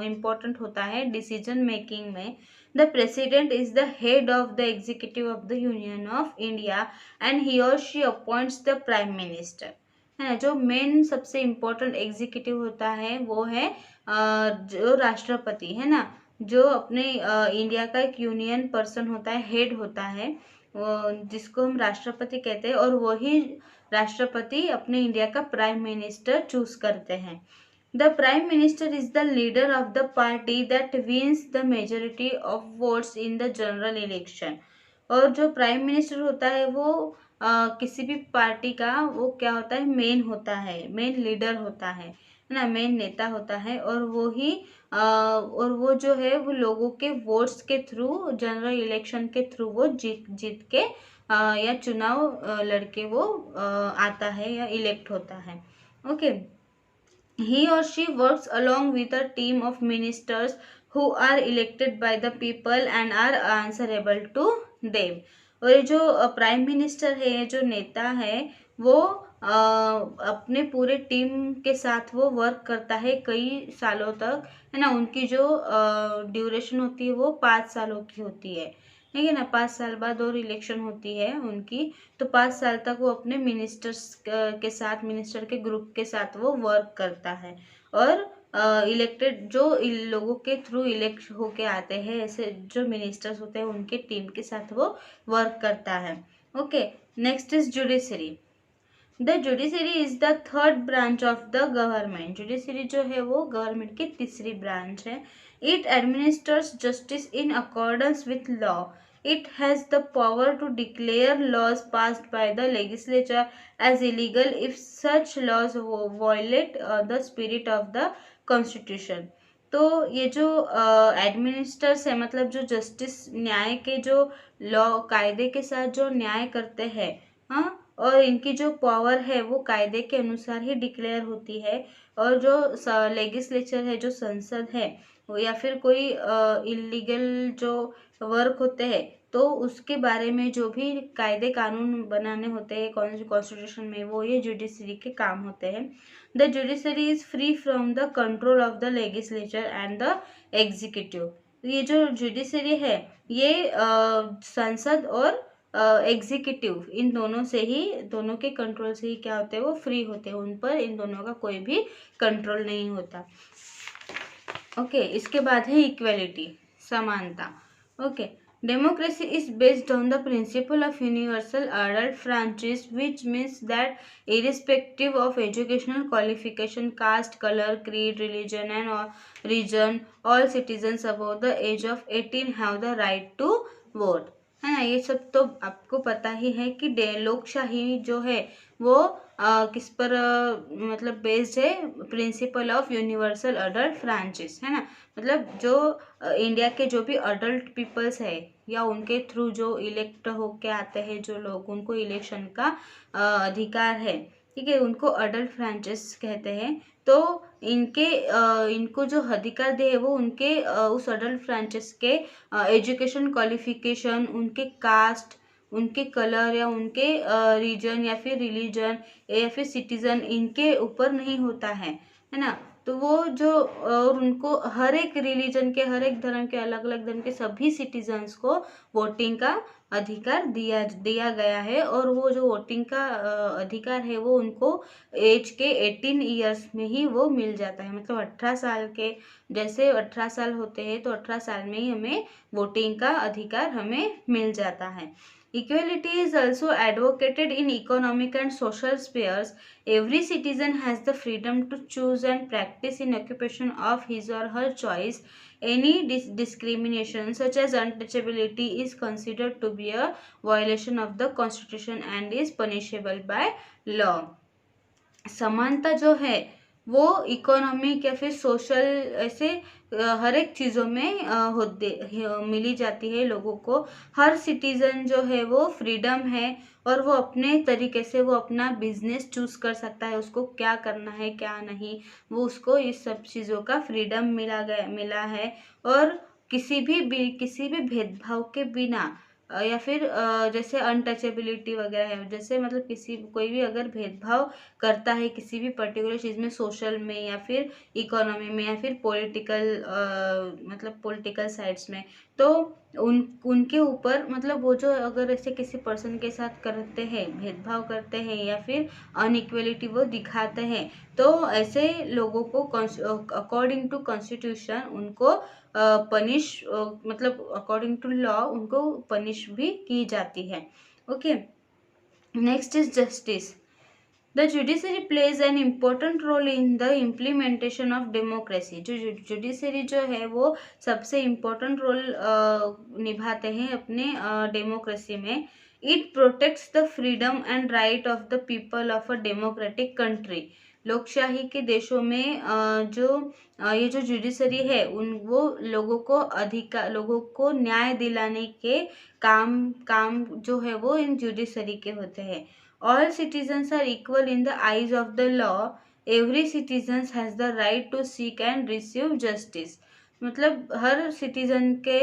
इम्पोर्टेंट होता है डिसीजन मेकिंग में। The president is the head of the executive of the union of India and he और she appoints the prime minister, है ना। जो मेन सबसे इम्पोर्टेंट एग्जीक्यूटिव होता है वो है जो राष्ट्रपति, है ना। जो अपने इंडिया का एक यूनियन पर्सन होता है, हेड होता है, जिसको हम राष्ट्रपति कहते हैं, और वही राष्ट्रपति अपने इंडिया का प्राइम मिनिस्टर चूज करते हैं। The prime minister is the leader of the party that wins the majority of votes in the general election. और जो प्राइम मिनिस्टर होता है वो किसी भी पार्टी का वो क्या होता है, मेन होता है, मेन लीडर होता है ना, मेन नेता होता है। और वो ही और वो जो है वो लोगों के वोट्स के थ्रू, जनरल इलेक्शन के थ्रू वो जीत के या चुनाव लड़के वो आता है या इलेक्ट होता है। Okay, he or she works along with a team of ministers who are elected by the people and are answerable to them। और ये जो प्राइम मिनिस्टर है, ये जो नेता है वो अपने पूरे टीम के साथ वो वर्क करता है कई सालों तक, है ना। उनकी जो ड्यूरेशन होती है वो 5 सालों की होती है, ठीक है ना। 5 साल बाद और इलेक्शन होती है उनकी, तो 5 साल तक वो अपने मिनिस्टर्स के साथ, मिनिस्टर के ग्रुप के साथ वो वर्क करता है। और इलेक्टेड जो लोगों के थ्रू इलेक्ट होके आते हैं, ऐसे जो मिनिस्टर्स होते हैं उनके टीम के साथ वो वर्क करता है। Okay, next is judiciary. The judiciary is the third branch of the government. Judiciary जो है वो गवर्नमेंट की तीसरी ब्रांच है। It administers justice in accordance with law. It has the power to declare laws passed by the legislature as illegal if such laws violate the spirit of the constitution. तो ये जो administers है, मतलब जो justice, न्याय के जो law, कायदे के साथ जो न्याय करते हैं, हाँ, और इनकी जो पावर है वो कायदे के अनुसार ही डिक्लेयर होती है। और जो लेगिस्लेचर है, जो संसद है, या फिर कोई इलीगल जो वर्क होते हैं, तो उसके बारे में जो भी कायदे कानून बनाने होते हैं कॉन्स्टिट्यूशन में, वो ये जुडिशरी के काम होते हैं। The judiciary is free from the control of the legislature and the executive. ये जो जुडिशरी है ये संसद और एग्जीक्यूटिव, इन दोनों से ही, दोनों के कंट्रोल से ही क्या होते हैं, वो फ्री होते हैं। उन पर इन दोनों का कोई भी कंट्रोल नहीं होता। ओके, इसके बाद है इक्वेलिटी, समानता। Okay, democracy is based on the principle of universal adult franchise which means that irrespective of educational qualification, caste, color, creed, religion and region, all citizens above the age of 18 have the right to vote, है ना। ये सब तो आपको पता ही है कि लोकशाही जो है वो किस पर मतलब बेस्ड है, principle of universal adult franchise, है ना। मतलब जो इंडिया के जो भी अडल्ट पीपल्स है या उनके थ्रू जो इलेक्ट होके आते हैं जो लोग, उनको इलेक्शन का अधिकार है, ठीक है, उनको अडल्ट फ्रांचाइज कहते हैं। तो इनको जो अधिकार दे वो उनके उस अडल्ट फ्रांचाइज के एजुकेशन क्वालिफिकेशन, उनके कास्ट, उनके कलर या उनके रीजन या फिर रिलीजन या फिर सिटीजन, इनके ऊपर नहीं होता है ना। तो वो जो, और उनको हर एक रिलीजन के, हर एक धर्म के, अलग अलग धर्म के सभी सिटीजन्स को वोटिंग का अधिकार दिया दिया गया है। और वो जो वोटिंग का अधिकार है वो उनको एज के 18 ईयर्स में ही वो मिल जाता है। मतलब 18 साल के, जैसे 18 साल होते हैं तो 18 साल में ही हमें वोटिंग का अधिकार हमें मिल जाता है। Equality is also advocated in economic and social spheres. Every citizen has the freedom to choose and practice in occupation of his or her choice. Any discrimination such as untouchability is considered to be a violation of the constitution and is punishable by law. समानता जो है वो economic या फिर social, ऐसे हर एक चीज़ों में होते मिली जाती है लोगों को। हर सिटीज़न जो है वो फ्रीडम है, और वो अपने तरीके से वो अपना बिजनेस चूज कर सकता है, उसको क्या करना है क्या नहीं, वो उसको इस सब चीज़ों का फ्रीडम मिला है। और किसी भी भेदभाव के बिना या फिर जैसे अनटचेबिलिटी वगैरह है, जैसे मतलब कोई भी अगर भेदभाव करता है किसी भी पर्टिकुलर चीज़ में, सोशल में या फिर इकोनॉमी में या फिर पॉलिटिकल, मतलब पॉलिटिकल साइड्स में, तो उनके ऊपर, मतलब वो जो अगर ऐसे किसी पर्सन के साथ करते हैं, भेदभाव करते हैं या फिर अनइक्वलिटी वो दिखाते हैं, तो ऐसे लोगों को अकॉर्डिंग टू कॉन्स्टिट्यूशन उनको पनिश, मतलब अकॉर्डिंग टू लॉ उनको पनिश भी की जाती है। Okay, next is justice. The judiciary plays an important role in the implementation of democracy. जो जुडिशरी जो है वो सबसे इम्पोर्टेंट रोल निभाते हैं अपने डेमोक्रेसी में। It protects the freedom and right of the people of a democratic country. लोकशाही के देशों में ये जो जुडिशरी है वो लोगों को न्याय दिलाने के काम जो है वो इन जुडिशरी के होते हैं। All citizens are equal in the eyes of the law. Every citizen has the right to seek and receive justice. मतलब हर सिटीजन के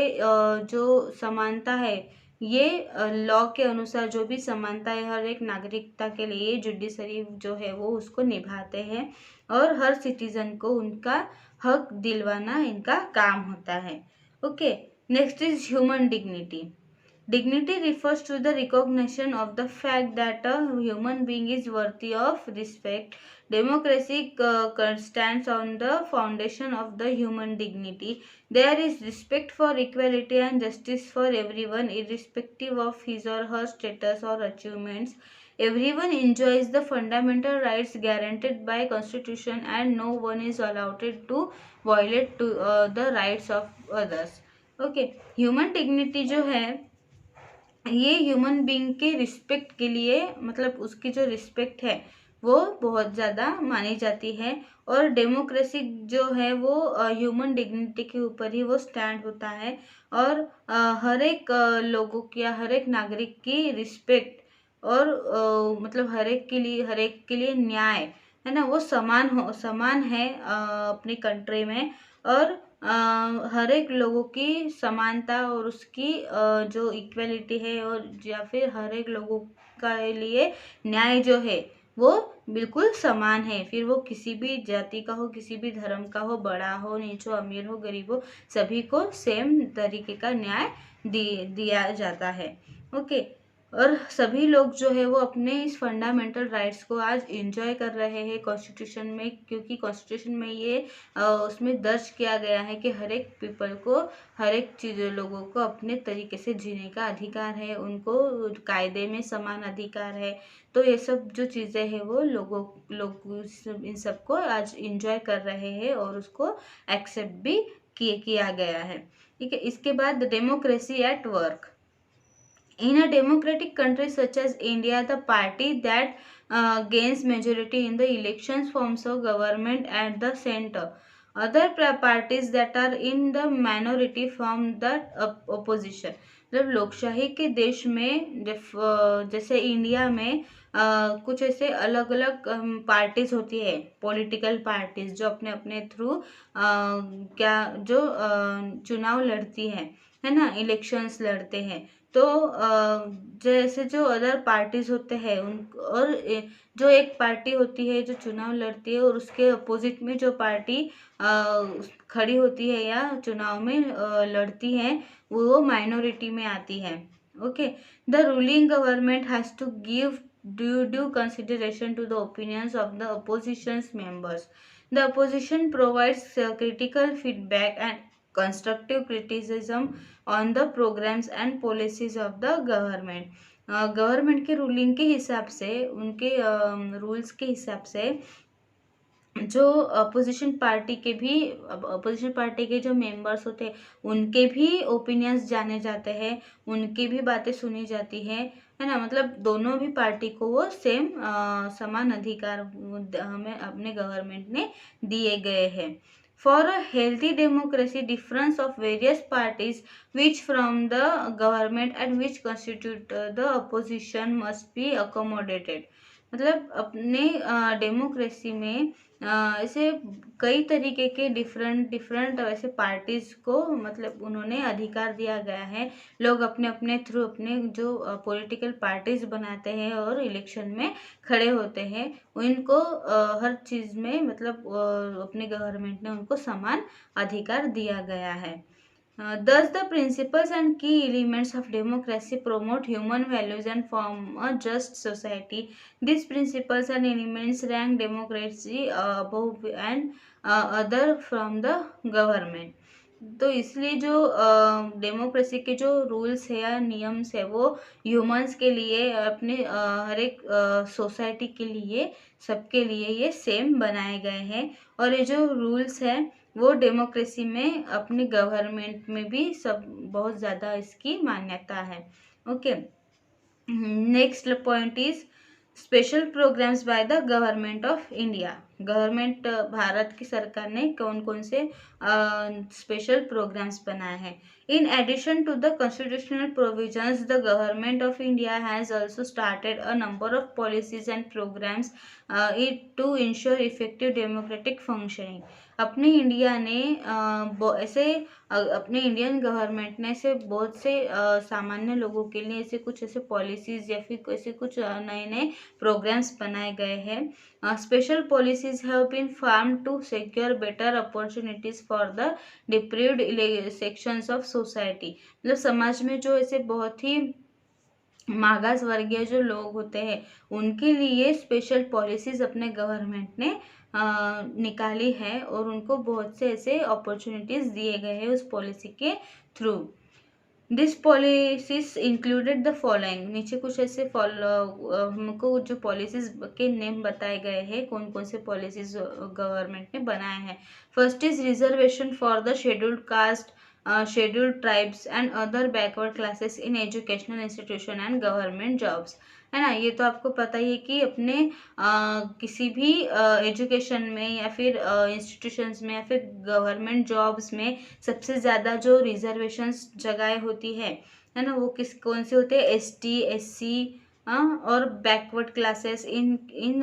जो समानता है, ये लॉ के अनुसार जो भी समानता है हर एक नागरिकता के लिए जुडिशरी जो है वो उसको निभाते हैं, और हर सिटीजन को उनका हक दिलवाना इनका काम होता है। Okay, next is human dignity. Dignity refers to the recognition of the fact that a human being is worthy of respect. Democracy stands on the foundation of the human dignity. There is respect for equality and justice for everyone, irrespective of his or her status or achievements. Everyone enjoys the fundamental rights guaranteed by Constitution, and no one is allowed to violate the rights of others. Okay, human dignity जो है ये human being के respect के लिए, मतलब उसकी जो respect है वो बहुत ज़्यादा मानी जाती है। और डेमोक्रेसी जो है वो ह्यूमन डिग्निटी के ऊपर ही वो स्टैंड होता है, और हर एक लोगों की या हर एक नागरिक की रिस्पेक्ट और मतलब हर एक के लिए न्याय है ना, वो समान है अपनी कंट्री में। और हर एक लोगों की समानता और उसकी जो इक्वलिटी है, और या फिर हर एक लोगों का लिए न्याय जो है वो बिल्कुल समान है। फिर वो किसी भी जाति का हो, किसी भी धर्म का हो, बड़ा हो, नीचो, अमीर हो, गरीब हो, सभी को सेम तरीके का न्याय दिया जाता है। ओके, और सभी लोग जो है वो अपने इस फंडामेंटल राइट्स को आज एंजॉय कर रहे हैं कॉन्स्टिट्यूशन में, क्योंकि कॉन्स्टिट्यूशन में ये उसमें दर्ज किया गया है कि हर एक पीपल को, हर एक चीज़ लोगों को अपने तरीके से जीने का अधिकार है, उनको कायदे में समान अधिकार है। तो ये सब जो चीज़ें हैं वो लोग इन सबको आज एंजॉय कर रहे हैं, और उसको एक्सेप्ट भी किया गया है। ठीक है, इसके बाद democracy at work. In a democratic country such as India, the party that gains majority in the elections forms a government at the center. Other parties that are in the minority form the opposition. जब लोकशाही के देश में जैसे India में कुछ ऐसे अलग अलग पार्टीज होती है, पॉलिटिकल पार्टीज जो अपने अपने थ्रू क्या जो चुनाव लड़ती है ना, इलेक्शंस लड़ते हैं। तो जैसे जो अदर पार्टीज होते हैं उन, और जो एक पार्टी होती है जो चुनाव लड़ती है, और उसके अपोजिट में जो पार्टी खड़ी होती है या चुनाव में लड़ती है, वो माइनॉरिटी में आती है। Okay, the ruling government has to give due consideration to the opinions of the opposition's members. The opposition provides critical feedback and constructive criticism on the programs and policies of the government. Government के ruling के हिसाब से, उनके rules के हिसाब से जो opposition party के जो मेंबर्स होते हैं उनके भी ओपिनियंस जाने जाते हैं, उनकी भी बातें सुनी जाती है ना। मतलब दोनों भी पार्टी को वो सेम समान अधिकार हमें अपने गवर्नमेंट ने दिए गए हैं। For a healthy democracy, difference of various parties which from the government and which constitute the opposition must be accommodated. मतलब अपने डेमोक्रेसी में ऐसे कई तरीके के डिफरेंट ऐसे पार्टीज को मतलब उन्होंने अधिकार दिया गया है। लोग अपने अपने थ्रू अपने जो पॉलिटिकल पार्टीज बनाते हैं और इलेक्शन में खड़े होते हैं, उनको हर चीज़ में मतलब अपने गवर्नमेंट ने उनको समान अधिकार दिया गया है। Thus, the principles and key elements of democracy promote human values and form a just society. These principles and elements rank democracy above and other from the government. तो इसलिए जो डेमोक्रेसी के जो रूल्स है या नियम्स है वो ह्यूमंस के लिए, अपने हर एक सोसाइटी के लिए, सबके लिए ये सेम बनाए गए हैं। और ये जो रूल्स है वो डेमोक्रेसी में अपनी गवर्नमेंट में भी सब बहुत ज़्यादा इसकी मान्यता है। Okay, next point is special programmes by the government of India. Government Bharat की सरकार ने कौन कौन से स्पेशल प्रोग्राम्स बनाए हैं। In addition to the constitutional provisions the government of India has also started a number of policies and programmes it to ensure effective democratic functioning. अपनी India ने अपने इंडियन गवर्नमेंट ने ऐसे बहुत से सामान्य लोगों के लिए ऐसे कुछ ऐसे पॉलिसीज या फिर ऐसे कुछ नए नए प्रोग्राम्स बनाए गए हैं। Special policies have been formed to secure better opportunities for the deprived sections of society. मतलब समाज में जो ऐसे बहुत ही मागास वर्गीय जो लोग होते हैं उनके लिए स्पेशल पॉलिसीज अपने गवर्नमेंट ने निकाली है और उनको बहुत से ऐसे अपॉर्चुनिटीज दिए गए हैं उस पॉलिसी के through. This policies included the following. नीचे कुछ ऐसे हमको जो पॉलिसीज के नेम बताए गए हैं, कौन कौन से पॉलिसीज गवर्नमेंट ने बनाए हैं। First is reservation for the scheduled caste, scheduled tribes and other backward classes in educational institution and government jobs. है ना, ये तो आपको पता ही है कि अपने किसी भी एजुकेशन में या फिर इंस्टीट्यूशंस में या फिर गवर्नमेंट जॉब्स में सबसे ज़्यादा जो रिजर्वेशंस जगह होती है ना, वो कौन से होते हैं, ST SC और बैकवर्ड क्लासेस। इन इन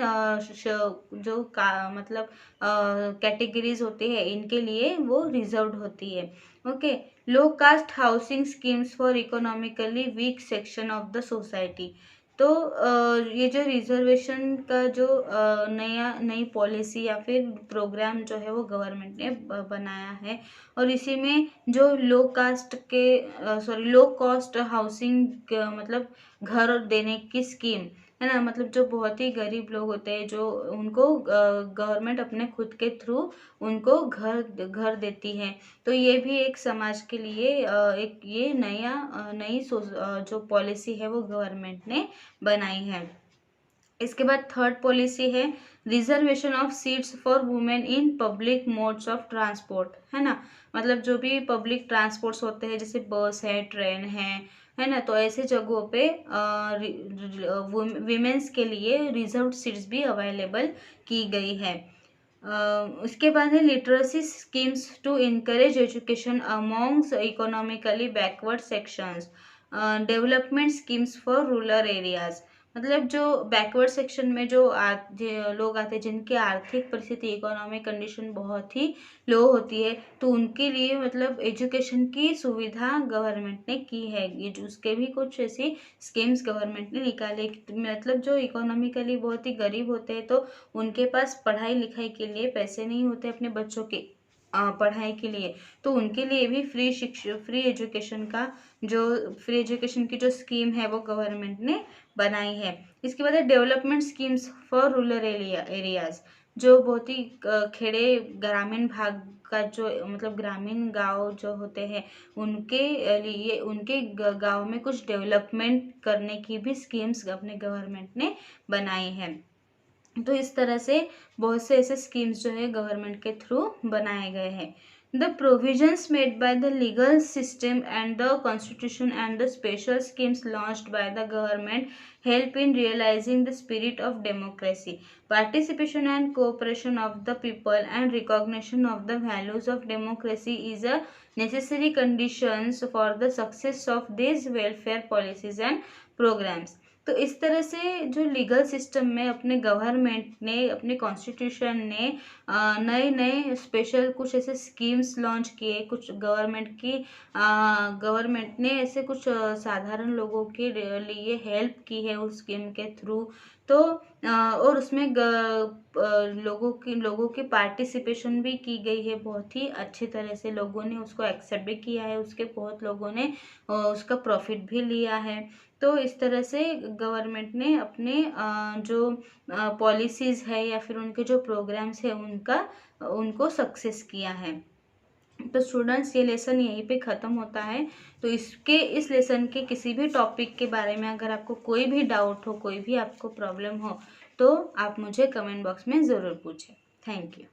जो मतलब कैटेगरीज होती है इनके लिए वो रिजर्व्ड होती है। Okay, low cost housing schemes for economically weak section of the society. तो ये जो रिजर्वेशन का जो नई पॉलिसी या फिर प्रोग्राम जो है वो गवर्नमेंट ने बनाया है और इसी में जो लो कॉस्ट हाउसिंग मतलब घर देने की स्कीम है ना, मतलब जो बहुत ही गरीब लोग होते हैं जो उनको गवर्नमेंट अपने खुद के थ्रू उनको घर देती है। तो ये भी एक समाज के लिए एक ये नई जो पॉलिसी है वो गवर्नमेंट ने बनाई है। इसके बाद थर्ड पॉलिसी है reservation of seats for women in public modes of transport. है ना, मतलब जो भी पब्लिक ट्रांसपोर्ट्स होते हैं जैसे बस है, ट्रेन है ना, तो ऐसे जगहों पे वीमेंस के लिए रिजर्व्ड सीट्स भी अवेलेबल की गई है। उसके बाद है literacy schemes to encourage education amongst economically backward sections, development schemes for rural areas. मतलब जो बैकवर्ड सेक्शन में जो लोग आते हैं जिनकी आर्थिक परिस्थिति इकोनॉमिक कंडीशन बहुत ही लो होती है, तो उनके लिए मतलब एजुकेशन की सुविधा गवर्नमेंट ने की है। ये जो उसके भी कुछ ऐसी स्कीम्स गवर्नमेंट ने निकाले, मतलब जो इकोनॉमिकली बहुत ही गरीब होते हैं तो उनके पास पढ़ाई लिखाई के लिए पैसे नहीं होते अपने बच्चों के पढ़ाई के लिए, तो उनके लिए भी फ्री एजुकेशन की जो स्कीम है वो गवर्नमेंट ने बनाई है। इसके बाद है development schemes for rural areas. जो बहुत ही खेड़े ग्रामीण भाग का जो मतलब ग्रामीण गांव जो होते हैं उनके लिए उनके गांव में कुछ डेवलपमेंट करने की भी स्कीम्स अपने गवर्नमेंट ने बनाई है। तो इस तरह से बहुत से ऐसे स्कीम्स जो है गवर्नमेंट के थ्रू बनाए गए हैं। The provisions made by the legal system and the constitution and the special schemes launched by the government help in realizing the spirit of democracy, participation and cooperation of the people and recognition of the values of democracy is a necessary conditions for the success of these welfare policies and programs। तो इस तरह से जो legal system में अपने government ने अपने constitution ने नए नए स्पेशल कुछ ऐसे स्कीम्स लॉन्च किए, कुछ गवर्नमेंट ने ऐसे कुछ साधारण लोगों के लिए हेल्प की है उस स्कीम के थ्रू। तो और उसमें लोगों की पार्टिसिपेशन भी की गई है, बहुत ही अच्छी तरह से लोगों ने उसको एक्सेप्ट भी किया है, उसके बहुत लोगों ने उसका प्रॉफिट भी लिया है। तो इस तरह से गवर्नमेंट ने अपने जो पॉलिसीज़ है या फिर उनके जो प्रोग्राम्स है उनको सक्सेस किया है। तो स्टूडेंट्स ये लेसन यहीं पे ख़त्म होता है। तो इस लेसन के किसी भी टॉपिक के बारे में अगर आपको कोई भी डाउट हो, कोई भी आपको प्रॉब्लम हो, तो आप मुझे कमेंट बॉक्स में ज़रूर पूछें। Thank you.